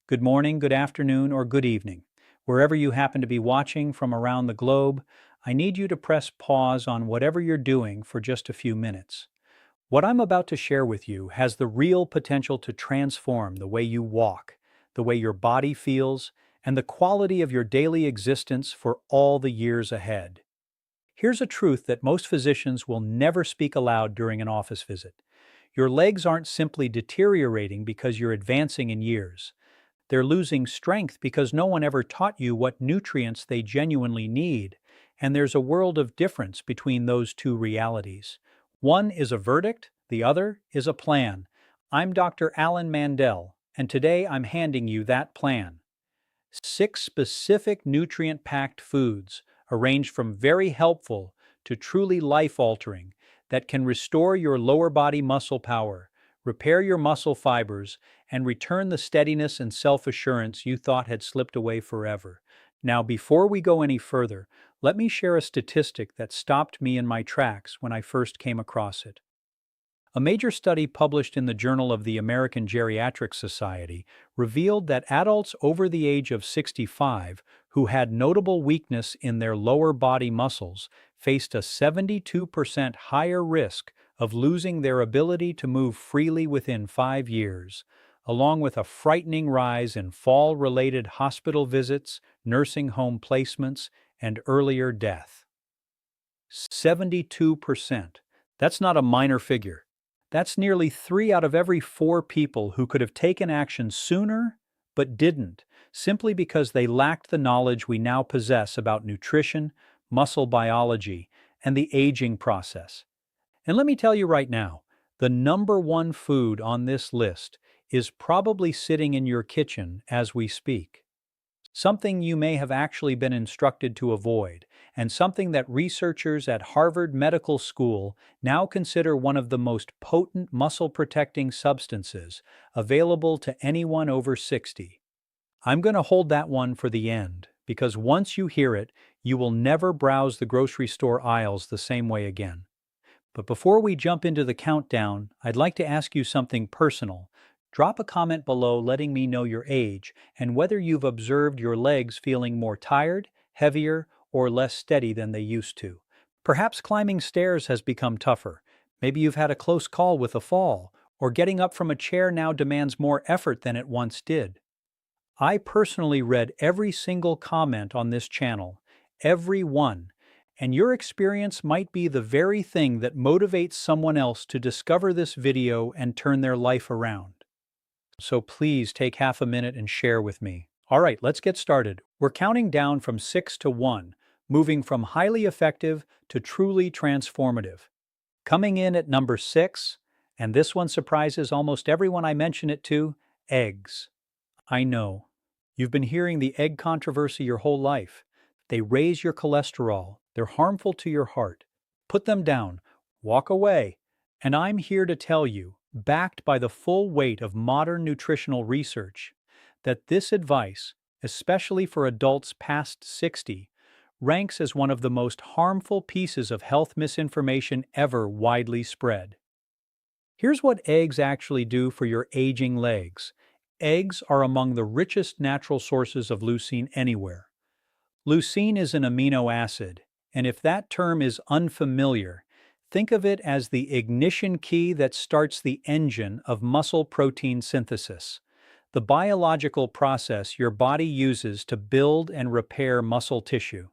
good morning, good afternoon, or good evening. Wherever you happen to be watching from around the globe, I need you to press pause on whatever you're doing for just a few minutes. What I'm about to share with you has the real potential to transform the way you walk, the way your body feels, and the quality of your daily existence for all the years ahead. Here's a truth that most physicians will never speak aloud during an office visit. Your legs aren't simply deteriorating because you're advancing in years. They're losing strength because no one ever taught you what nutrients they genuinely need, and there's a world of difference between those two realities. One is a verdict, the other is a plan. I'm Dr. Alan Mandell, and today I'm handing you that plan. 6 specific nutrient-packed foods, arranged from very helpful to truly life-altering, that can restore your lower body muscle power, repair your muscle fibers, and return the steadiness and self-assurance you thought had slipped away forever. Now, before we go any further, let me share a statistic that stopped me in my tracks when I first came across it. A major study published in the Journal of the American Geriatric Society revealed that adults over the age of 65 who had notable weakness in their lower body muscles faced a 72% higher risk of losing their ability to move freely within 5 years, along with a frightening rise in fall-related hospital visits, nursing home placements, and earlier death. 72%. That's not a minor figure. That's nearly 3 out of every 4 people who could have taken action sooner but didn't, simply because they lacked the knowledge we now possess about nutrition, muscle biology, and the aging process. And let me tell you right now, the number one food on this list is probably sitting in your kitchen as we speak. Something you may have actually been instructed to avoid, and something that researchers at Harvard Medical School now consider one of the most potent muscle-protecting substances available to anyone over 60. I'm going to hold that one for the end, because once you hear it, you will never browse the grocery store aisles the same way again. But before we jump into the countdown, I'd like to ask you something personal. Drop a comment below letting me know your age and whether you've observed your legs feeling more tired, heavier, or less steady than they used to. Perhaps climbing stairs has become tougher. Maybe you've had a close call with a fall, or getting up from a chair now demands more effort than it once did. I personally read every single comment on this channel, every one, and your experience might be the very thing that motivates someone else to discover this video and turn their life around. So please take half a minute and share with me. All right, let's get started. We're counting down from 6 to 1, moving from highly effective to truly transformative. Coming in at number 6, and this one surprises almost everyone I mention it to, eggs. I know. You've been hearing the egg controversy your whole life. They raise your cholesterol. They're harmful to your heart. Put them down. Walk away. And I'm here to tell you, backed by the full weight of modern nutritional research, that this advice, especially for adults past 60, ranks as one of the most harmful pieces of health misinformation ever widely spread. Here's what eggs actually do for your aging legs. Eggs are among the richest natural sources of leucine anywhere. Leucine is an amino acid, and if that term is unfamiliar, think of it as the ignition key that starts the engine of muscle protein synthesis, the biological process your body uses to build and repair muscle tissue.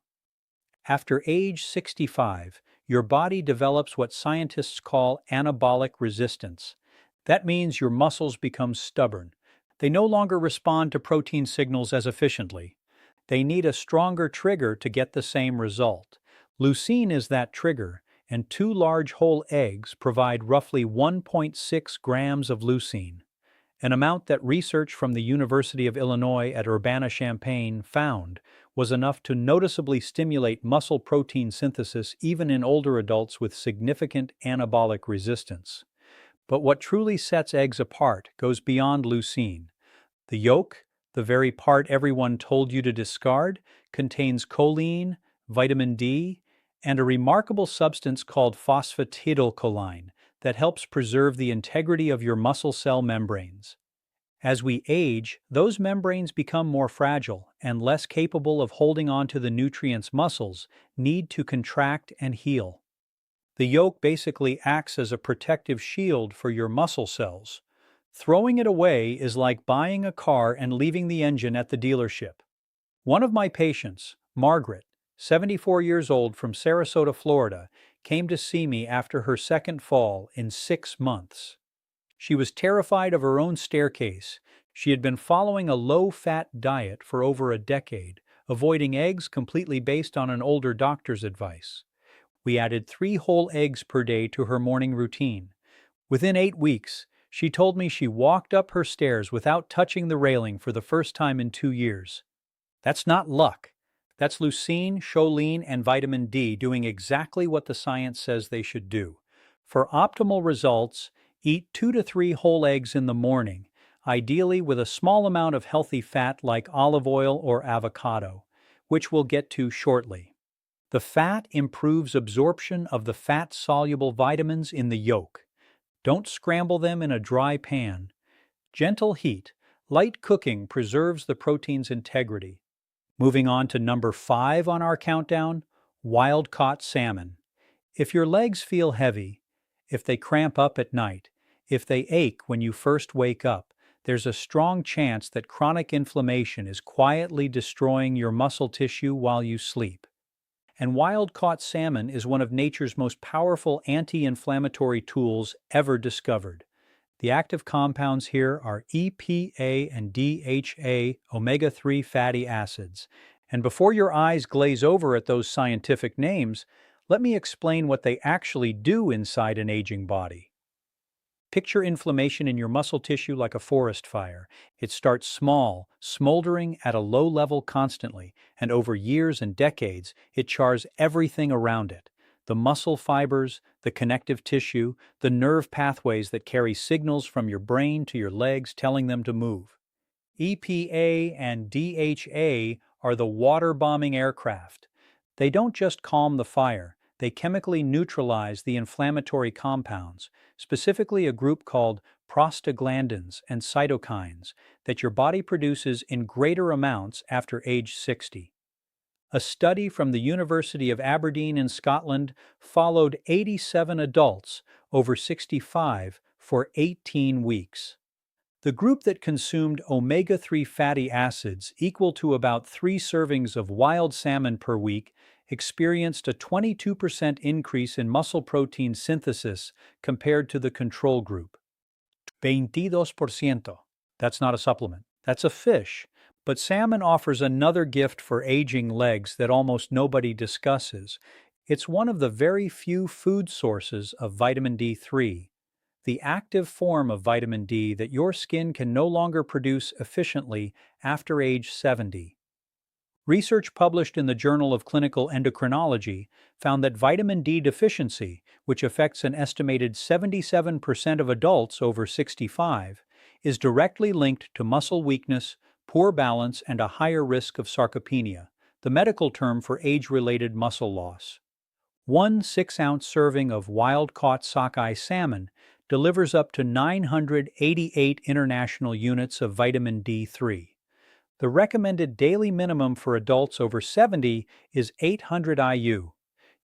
After age 65, your body develops what scientists call anabolic resistance. That means your muscles become stubborn. They no longer respond to protein signals as efficiently. They need a stronger trigger to get the same result. Leucine is that trigger, and 2 large whole eggs provide roughly 1.6 grams of leucine, an amount that research from the University of Illinois at Urbana-Champaign found was enough to noticeably stimulate muscle protein synthesis even in older adults with significant anabolic resistance. But what truly sets eggs apart goes beyond leucine. The yolk, the very part everyone told you to discard, contains choline, vitamin D, and a remarkable substance called phosphatidylcholine that helps preserve the integrity of your muscle cell membranes. As we age, those membranes become more fragile and less capable of holding on to the nutrients muscles need to contract and heal. The yolk basically acts as a protective shield for your muscle cells. Throwing it away is like buying a car and leaving the engine at the dealership. One of my patients, Margaret, 74 years old from Sarasota, Florida, came to see me after her second fall in 6 months. She was terrified of her own staircase. She had been following a low-fat diet for over a decade, avoiding eggs completely based on an older doctor's advice. We added 3 whole eggs per day to her morning routine. Within 8 weeks, she told me she walked up her stairs without touching the railing for the first time in 2 years. That's not luck. That's leucine, choline, and vitamin D doing exactly what the science says they should do. For optimal results, eat 2 to 3 whole eggs in the morning, ideally with a small amount of healthy fat like olive oil or avocado, which we'll get to shortly. The fat improves absorption of the fat-soluble vitamins in the yolk. Don't scramble them in a dry pan. Gentle heat, light cooking preserves the protein's integrity. Moving on to number 5 on our countdown, wild-caught salmon. If your legs feel heavy, if they cramp up at night, if they ache when you first wake up, there's a strong chance that chronic inflammation is quietly destroying your muscle tissue while you sleep. And wild-caught salmon is one of nature's most powerful anti-inflammatory tools ever discovered. The active compounds here are EPA and DHA omega-3 fatty acids. And before your eyes glaze over at those scientific names, let me explain what they actually do inside an aging body. Picture inflammation in your muscle tissue like a forest fire. It starts small, smoldering at a low level constantly, and over years and decades, it chars everything around it. The muscle fibers, the connective tissue, the nerve pathways that carry signals from your brain to your legs telling them to move. EPA and DHA are the water-bombing aircraft. They don't just calm the fire, they chemically neutralize the inflammatory compounds, specifically a group called prostaglandins and cytokines that your body produces in greater amounts after age 60. A study from the University of Aberdeen in Scotland followed 87 adults over 65 for 18 weeks. The group that consumed omega-3 fatty acids equal to about 3 servings of wild salmon per week experienced a 22% increase in muscle protein synthesis compared to the control group. 22%. That's not a supplement. That's a fish. But salmon offers another gift for aging legs that almost nobody discusses. It's one of the very few food sources of vitamin D3, the active form of vitamin D that your skin can no longer produce efficiently after age 70. Research published in the Journal of Clinical Endocrinology found that vitamin D deficiency, which affects an estimated 77% of adults over 65, is directly linked to muscle weakness, poor balance, and a higher risk of sarcopenia, the medical term for age-related muscle loss. One 6-ounce serving of wild-caught sockeye salmon delivers up to 988 international units of vitamin D3. The recommended daily minimum for adults over 70 is 800 IU.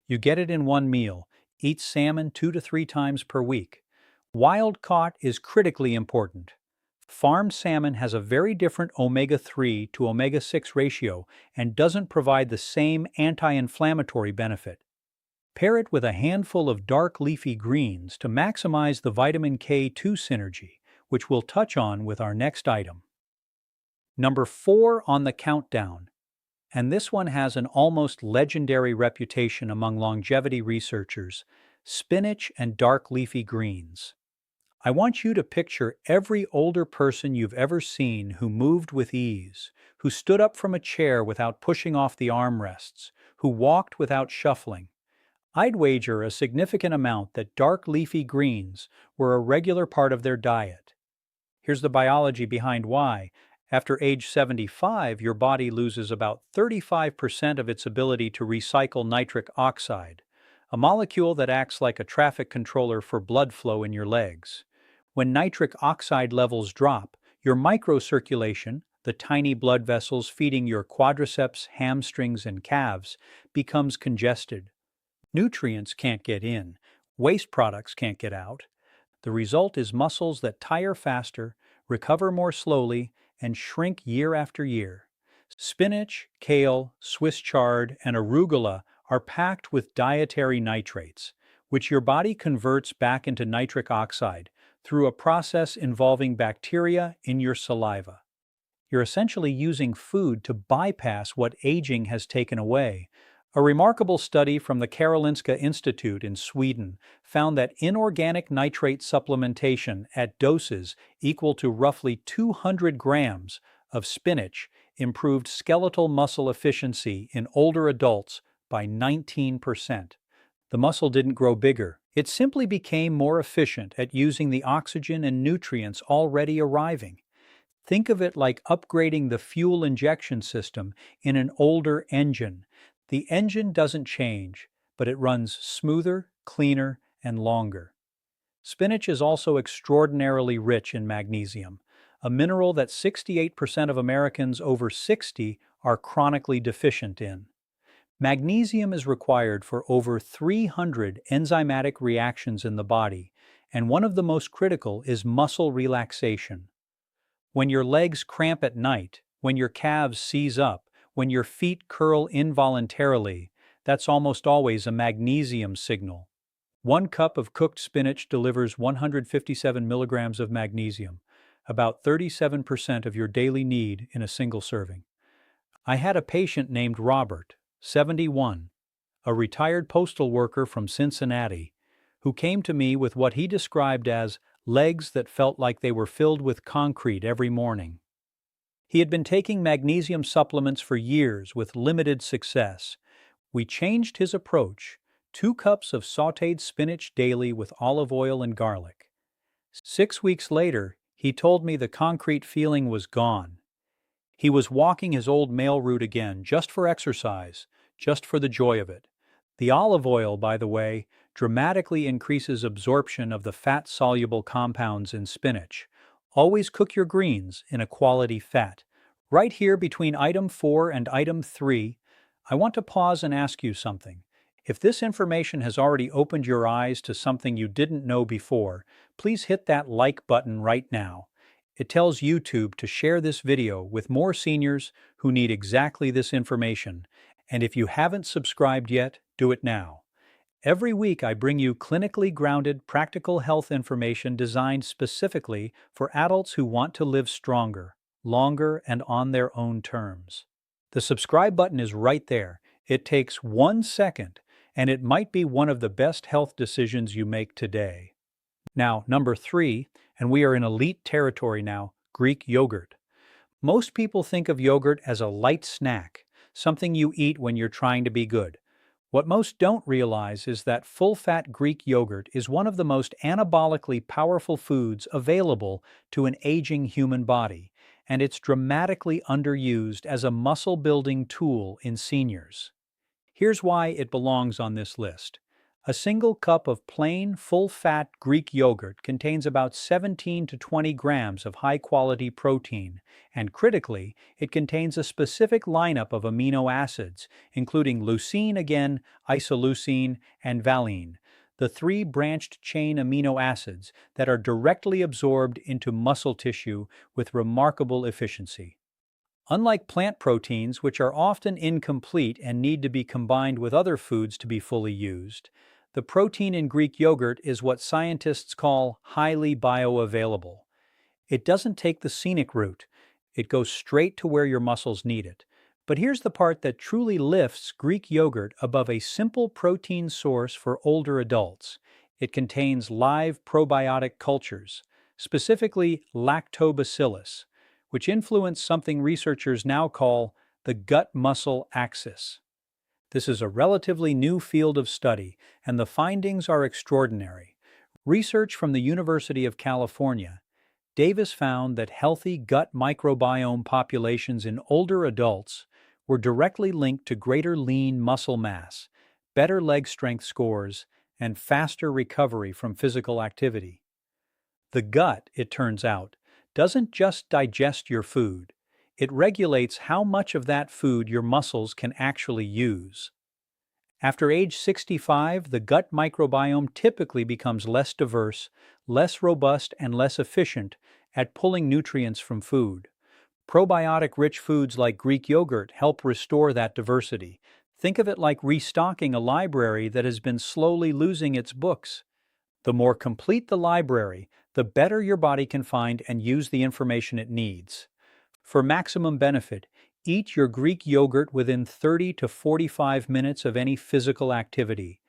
You get it in one meal. Eat salmon 2 to 3 times per week. Wild-caught is critically important. Farmed salmon has a very different omega-3 to omega-6 ratio and doesn't provide the same anti-inflammatory benefit. Pair it with a handful of dark leafy greens to maximize the vitamin K2 synergy, which we'll touch on with our next item. Number 4 on the countdown, and this one has an almost legendary reputation among longevity researchers: spinach and dark leafy greens. I want you to picture every older person you've ever seen who moved with ease, who stood up from a chair without pushing off the armrests, who walked without shuffling. I'd wager a significant amount that dark leafy greens were a regular part of their diet. Here's the biology behind why. After age 75, your body loses about 35% of its ability to recycle nitric oxide, a molecule that acts like a traffic controller for blood flow in your legs. When nitric oxide levels drop, Your microcirculation, the tiny blood vessels feeding your quadriceps, hamstrings, and calves, becomes congested. Nutrients can't get in, waste products can't get out. The result is muscles that tire faster, recover more slowly, and shrink year after year. Spinach, kale, Swiss chard, and arugula are packed with dietary nitrates, which your body converts back into nitric oxide through a process involving bacteria in your saliva. You're essentially using food to bypass what aging has taken away. A remarkable study from the Karolinska Institute in Sweden found that inorganic nitrate supplementation at doses equal to roughly 200 grams of spinach improved skeletal muscle efficiency in older adults by 19%. The muscle didn't grow bigger, it simply became more efficient at using the oxygen and nutrients already arriving. Think of it like upgrading the fuel injection system in an older engine. The engine doesn't change, but it runs smoother, cleaner, and longer. Spinach is also extraordinarily rich in magnesium, a mineral that 68% of Americans over 60 are chronically deficient in. Magnesium is required for over 300 enzymatic reactions in the body, and one of the most critical is muscle relaxation. When your legs cramp at night, when your calves seize up, when your feet curl involuntarily, that's almost always a magnesium signal. 1 cup of cooked spinach delivers 157 milligrams of magnesium, about 37% of your daily need in a single serving. I had a patient named Robert, 71, a retired postal worker from Cincinnati, who came to me with what he described as legs that felt like they were filled with concrete every morning. He had been taking magnesium supplements for years with limited success. We changed his approach: 2 cups of sautéed spinach daily with olive oil and garlic. 6 weeks later, he told me the concrete feeling was gone. He was walking his old mail route again, just for exercise, just for the joy of it. The olive oil, by the way, dramatically increases absorption of the fat-soluble compounds in spinach. Always cook your greens in a quality fat. Right here between item 4 and item 3, I want to pause and ask you something. If this information has already opened your eyes to something you didn't know before, please hit that like button right now. It tells YouTube to share this video with more seniors who need exactly this information. And if you haven't subscribed yet, do it now. Every week I bring you clinically grounded, practical health information designed specifically for adults who want to live stronger, longer, and on their own terms. The subscribe button is right there. It takes 1 second, and it might be one of the best health decisions you make today. Now, number 3, and we are in elite territory now, Greek yogurt. Most people think of yogurt as a light snack, something you eat when you're trying to be good. What most don't realize is that full-fat Greek yogurt is one of the most anabolically powerful foods available to an aging human body, and it's dramatically underused as a muscle-building tool in seniors. Here's why it belongs on this list. A single cup of plain, full-fat Greek yogurt contains about 17 to 20 grams of high-quality protein, and critically, it contains a specific lineup of amino acids, including leucine again, isoleucine, and valine, the 3 branched-chain amino acids that are directly absorbed into muscle tissue with remarkable efficiency. Unlike plant proteins, which are often incomplete and need to be combined with other foods to be fully used, the protein in Greek yogurt is what scientists call highly bioavailable. It doesn't take the scenic route. It goes straight to where your muscles need it. But here's the part that truly lifts Greek yogurt above a simple protein source for older adults. It contains live probiotic cultures, specifically lactobacillus, which influence something researchers now call the gut-muscle axis. This is a relatively new field of study, and the findings are extraordinary. Research from the University of California, Davis found that healthy gut microbiome populations in older adults were directly linked to greater lean muscle mass, better leg strength scores, and faster recovery from physical activity. The gut, it turns out, doesn't just digest your food, it regulates how much of that food your muscles can actually use. After age 65, the gut microbiome typically becomes less diverse, less robust, and less efficient at pulling nutrients from food. Probiotic-rich foods like Greek yogurt help restore that diversity. Think of it like restocking a library that has been slowly losing its books. The more complete the library, the better your body can find and use the information it needs. For maximum benefit, eat your Greek yogurt within 30 to 45 minutes of any physical activity.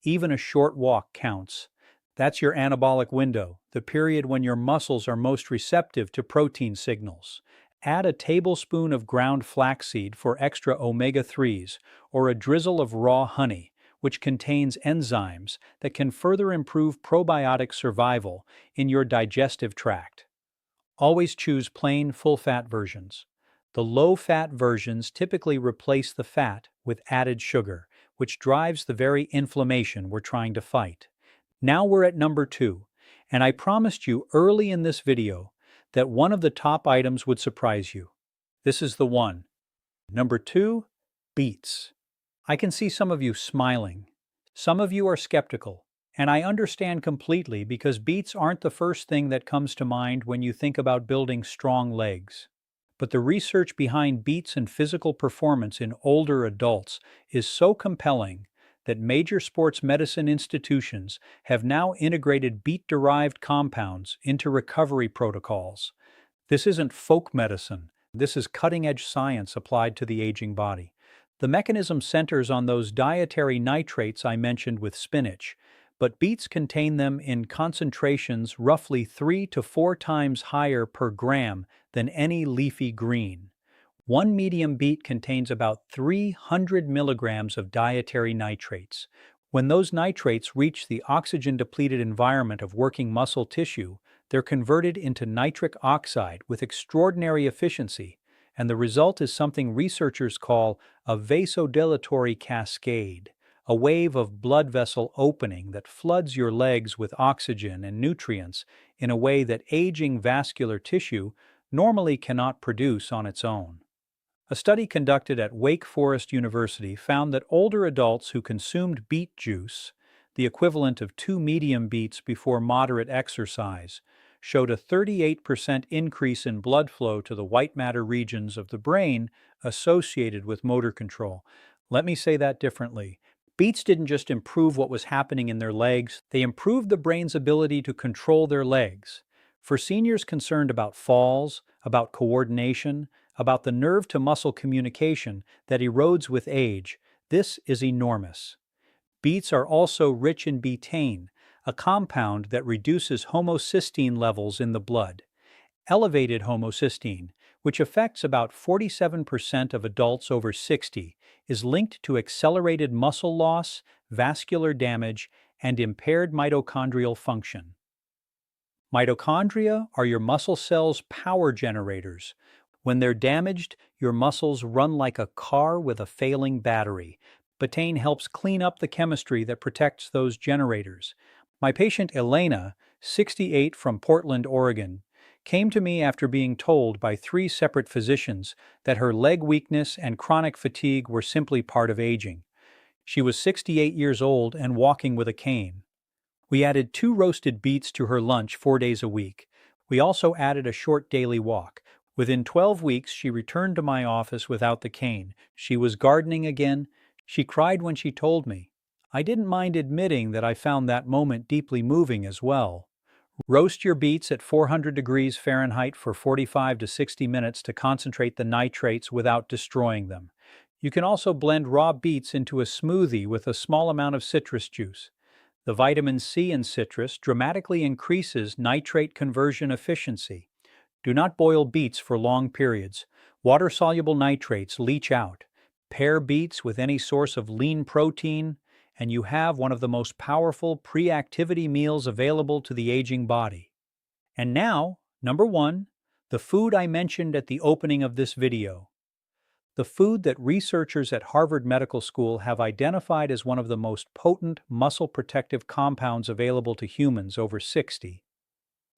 Even a short walk counts. That's your anabolic window, the period when your muscles are most receptive to protein signals. Add a tablespoon of ground flaxseed for extra omega-3s or a drizzle of raw honey, which contains enzymes that can further improve probiotic survival in your digestive tract. Always choose plain, full-fat versions. The low-fat versions typically replace the fat with added sugar, which drives the very inflammation we're trying to fight. Now we're at number 2, and I promised you early in this video that one of the top items would surprise you. This is the one. Number 2, beets. I can see some of you smiling. Some of you are skeptical, and I understand completely because beets aren't the first thing that comes to mind when you think about building strong legs. But the research behind beets and physical performance in older adults is so compelling that major sports medicine institutions have now integrated beet-derived compounds into recovery protocols. This isn't folk medicine. This is cutting-edge science applied to the aging body. The mechanism centers on those dietary nitrates I mentioned with spinach, but beets contain them in concentrations roughly 3 to 4 times higher per gram than any leafy green. One medium beet contains about 300 milligrams of dietary nitrates. When those nitrates reach the oxygen-depleted environment of working muscle tissue, they're converted into nitric oxide with extraordinary efficiency, and the result is something researchers call a vasodilatory cascade, a wave of blood vessel opening that floods your legs with oxygen and nutrients in a way that aging vascular tissue normally cannot produce on its own. A study conducted at Wake Forest University found that older adults who consumed beet juice, the equivalent of 2 medium beets before moderate exercise, showed a 38% increase in blood flow to the white matter regions of the brain associated with motor control. Let me say that differently. Beets didn't just improve what was happening in their legs, they improved the brain's ability to control their legs. For seniors concerned about falls, about coordination, about the nerve-to-muscle communication that erodes with age, this is enormous. Beets are also rich in betaine, a compound that reduces homocysteine levels in the blood. Elevated homocysteine, which affects about 47% of adults over 60, is linked to accelerated muscle loss, vascular damage, and impaired mitochondrial function. Mitochondria are your muscle cells' power generators. When they're damaged, your muscles run like a car with a failing battery. Betaine helps clean up the chemistry that protects those generators. My patient Elena, 68 from Portland, Oregon, came to me after being told by 3 separate physicians that her leg weakness and chronic fatigue were simply part of aging. She was 68 years old and walking with a cane. We added 2 roasted beets to her lunch 4 days a week. We also added a short daily walk. Within 12 weeks, she returned to my office without the cane. She was gardening again. She cried when she told me. I didn't mind admitting that I found that moment deeply moving as well. Roast your beets at 400 degrees Fahrenheit for 45 to 60 minutes to concentrate the nitrates without destroying them. You can also blend raw beets into a smoothie with a small amount of citrus juice. The vitamin C in citrus dramatically increases nitrate conversion efficiency. Do not boil beets for long periods. Water-soluble nitrates leach out. Pair beets with any source of lean protein, and you have one of the most powerful pre-activity meals available to the aging body. And now, number 1, the food I mentioned at the opening of this video. The food that researchers at Harvard Medical School have identified as one of the most potent muscle protective compounds available to humans over 60.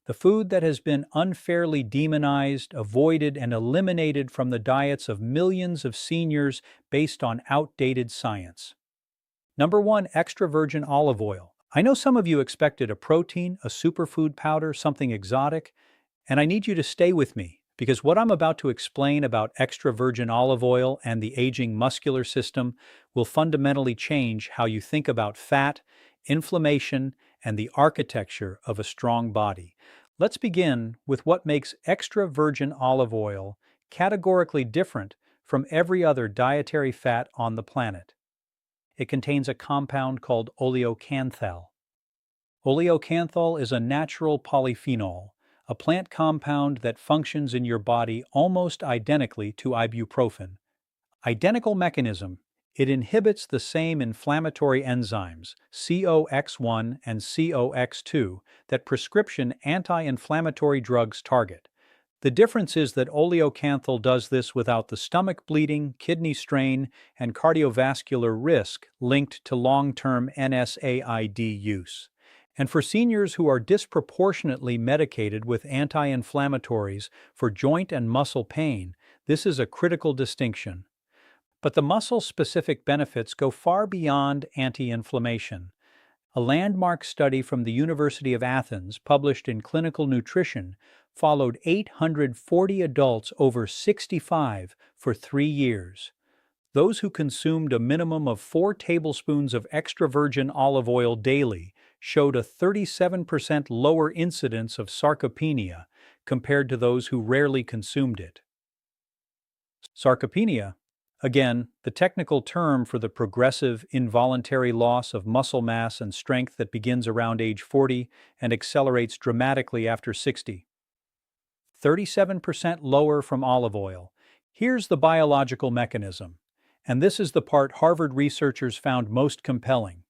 The food that has been unfairly demonized, avoided, and eliminated from the diets of millions of seniors based on outdated science. Number 1, extra virgin olive oil. I know some of you expected a protein, a superfood powder, something exotic, and I need you to stay with me because what I'm about to explain about extra virgin olive oil and the aging muscular system will fundamentally change how you think about fat, inflammation, and the architecture of a strong body. Let's begin with what makes extra virgin olive oil categorically different from every other dietary fat on the planet. It contains a compound called oleocanthal. Oleocanthal is a natural polyphenol, a plant compound that functions in your body almost identically to ibuprofen. Identical mechanism. It inhibits the same inflammatory enzymes, COX1 and COX2, that prescription anti-inflammatory drugs target. The difference is that oleocanthal does this without the stomach bleeding, kidney strain, and cardiovascular risk linked to long-term NSAID use. And for seniors who are disproportionately medicated with anti-inflammatories for joint and muscle pain, this is a critical distinction. But the muscle-specific benefits go far beyond anti-inflammation. A landmark study from the University of Athens, published in Clinical Nutrition, followed 840 adults over 65 for 3 years. Those who consumed a minimum of 4 tablespoons of extra virgin olive oil daily showed a 37% lower incidence of sarcopenia compared to those who rarely consumed it. Sarcopenia, again, the technical term for the progressive, involuntary loss of muscle mass and strength that begins around age 40 and accelerates dramatically after 60. 37% lower from olive oil. Here's the biological mechanism, and this is the part Harvard researchers found most compelling.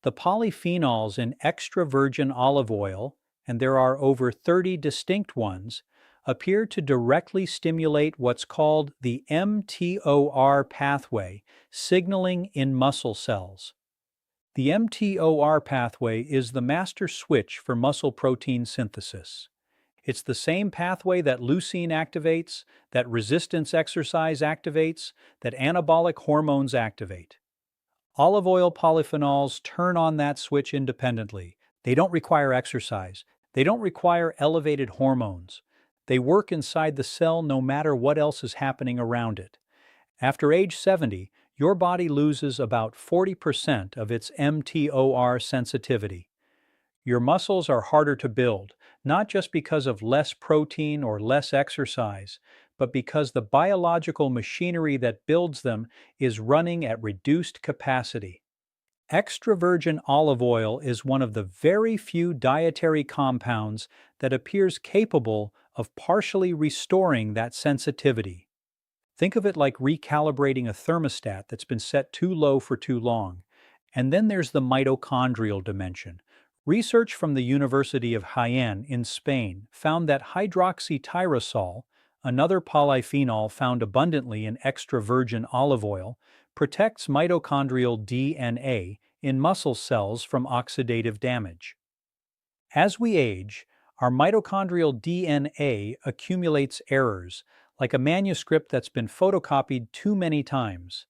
The polyphenols in extra virgin olive oil, and there are over 30 distinct ones, appear to directly stimulate what's called the mTOR pathway, signaling in muscle cells. The mTOR pathway is the master switch for muscle protein synthesis. It's the same pathway that leucine activates, that resistance exercise activates, that anabolic hormones activate. Olive oil polyphenols turn on that switch independently. They don't require exercise. They don't require elevated hormones. They work inside the cell no matter what else is happening around it. After age 70, your body loses about 40% of its mTOR sensitivity. Your muscles are harder to build, not just because of less protein or less exercise, but because the biological machinery that builds them is running at reduced capacity. Extra virgin olive oil is one of the very few dietary compounds that appears capable of partially restoring that sensitivity. Think of it like recalibrating a thermostat that's been set too low for too long. And then there's the mitochondrial dimension. Research from the University of Jaén in Spain found that hydroxytyrosol, another polyphenol found abundantly in extra virgin olive oil, protects mitochondrial DNA in muscle cells from oxidative damage. As we age, our mitochondrial DNA accumulates errors, like a manuscript that's been photocopied too many times.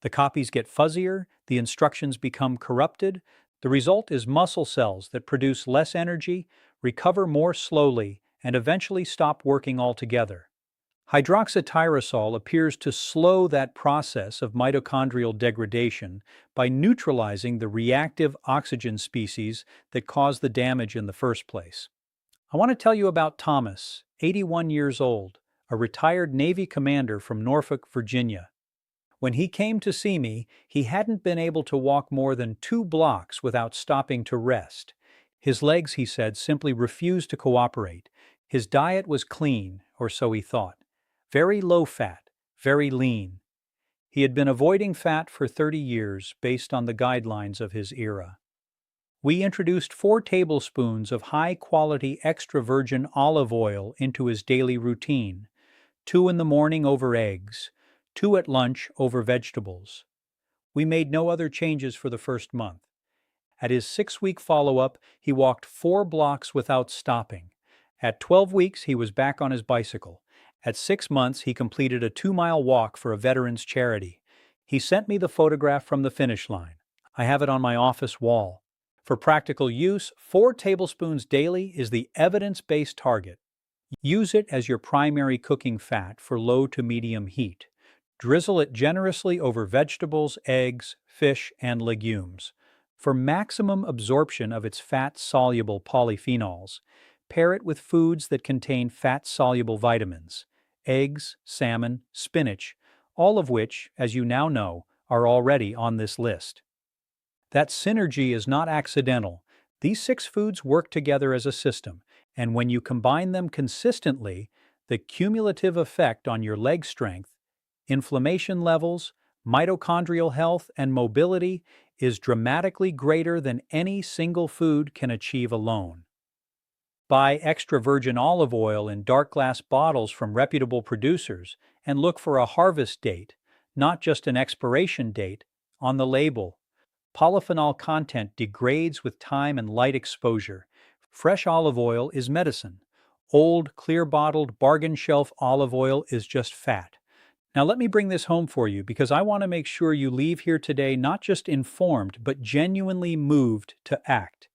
The copies get fuzzier, the instructions become corrupted. The result is muscle cells that produce less energy, recover more slowly, and eventually stop working altogether. Hydroxytyrosol appears to slow that process of mitochondrial degradation by neutralizing the reactive oxygen species that cause the damage in the first place. I want to tell you about Thomas, 81 years old, a retired Navy commander from Norfolk, Virginia. When he came to see me, he hadn't been able to walk more than 2 blocks without stopping to rest. His legs, he said, simply refused to cooperate. His diet was clean, or so he thought. Very low fat, very lean. He had been avoiding fat for 30 years based on the guidelines of his era. We introduced 4 tablespoons of high-quality extra virgin olive oil into his daily routine, 2 in the morning over eggs, 2 at lunch over vegetables. We made no other changes for the first month. At his 6-week follow-up, he walked 4 blocks without stopping. At 12 weeks, he was back on his bicycle. At 6 months, he completed a 2-mile walk for a veterans charity. He sent me the photograph from the finish line. I have it on my office wall. For practical use, 4 tablespoons daily is the evidence-based target. Use it as your primary cooking fat for low to medium heat. Drizzle it generously over vegetables, eggs, fish, and legumes. For maximum absorption of its fat-soluble polyphenols, pair it with foods that contain fat-soluble vitamins, eggs, salmon, spinach, all of which, as you now know, are already on this list. That synergy is not accidental. These 6 foods work together as a system, and when you combine them consistently, the cumulative effect on your leg strength, inflammation levels, mitochondrial health, and mobility is dramatically greater than any single food can achieve alone. Buy extra virgin olive oil in dark glass bottles from reputable producers and look for a harvest date, not just an expiration date, on the label. Polyphenol content degrades with time and light exposure. Fresh olive oil is medicine. Old, clear-bottled, bargain shelf olive oil is just fat. Now let me bring this home for you because I want to make sure you leave here today not just informed but genuinely moved to act.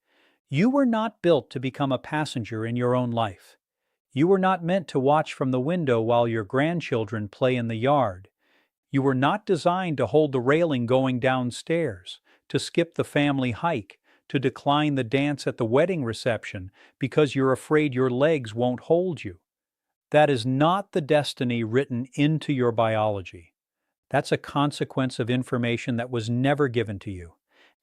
You were not built to become a passenger in your own life. You were not meant to watch from the window while your grandchildren play in the yard. You were not designed to hold the railing going downstairs, to skip the family hike, to decline the dance at the wedding reception because you're afraid your legs won't hold you. That is not the destiny written into your biology. That's a consequence of information that was never given to you.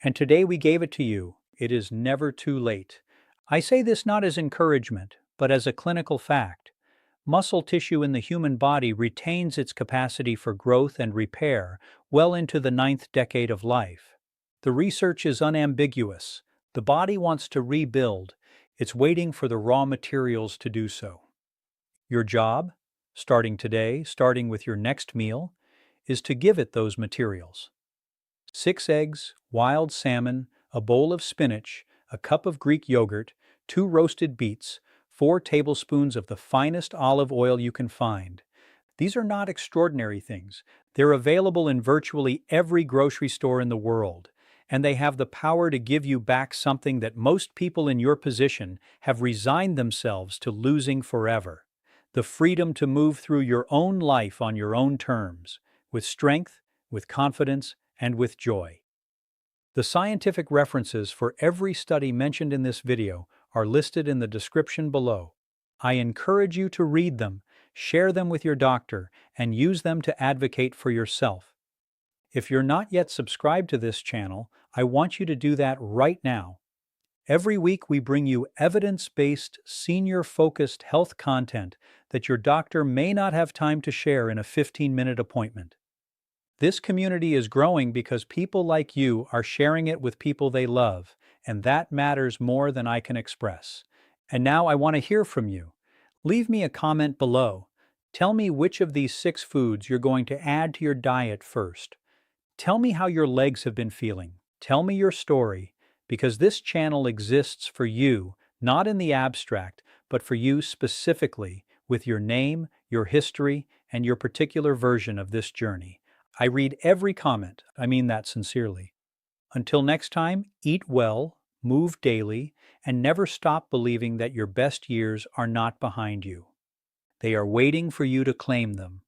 And today we gave it to you. It is never too late. I say this not as encouragement, but as a clinical fact. Muscle tissue in the human body retains its capacity for growth and repair well into the 9th decade of life. The research is unambiguous. The body wants to rebuild. It's waiting for the raw materials to do so. Your job, starting today, starting with your next meal, is to give it those materials. 6 eggs, wild salmon, a bowl of spinach, a cup of Greek yogurt, 2 roasted beets, 4 tablespoons of the finest olive oil you can find. These are not extraordinary things. They're available in virtually every grocery store in the world, and they have the power to give you back something that most people in your position have resigned themselves to losing forever. The freedom to move through your own life on your own terms, with strength, with confidence, and with joy. The scientific references for every study mentioned in this video are listed in the description below. I encourage you to read them, share them with your doctor, and use them to advocate for yourself. If you're not yet subscribed to this channel, I want you to do that right now. Every week we bring you evidence-based, senior-focused health content that your doctor may not have time to share in a 15-minute appointment. This community is growing because people like you are sharing it with people they love, and that matters more than I can express. And now I want to hear from you. Leave me a comment below. Tell me which of these 6 foods you're going to add to your diet first. Tell me how your legs have been feeling. Tell me your story, because this channel exists for you, not in the abstract, but for you specifically, with your name, your history, and your particular version of this journey. I read every comment. I mean that sincerely. Until next time, eat well, move daily, and never stop believing that your best years are not behind you. They are waiting for you to claim them.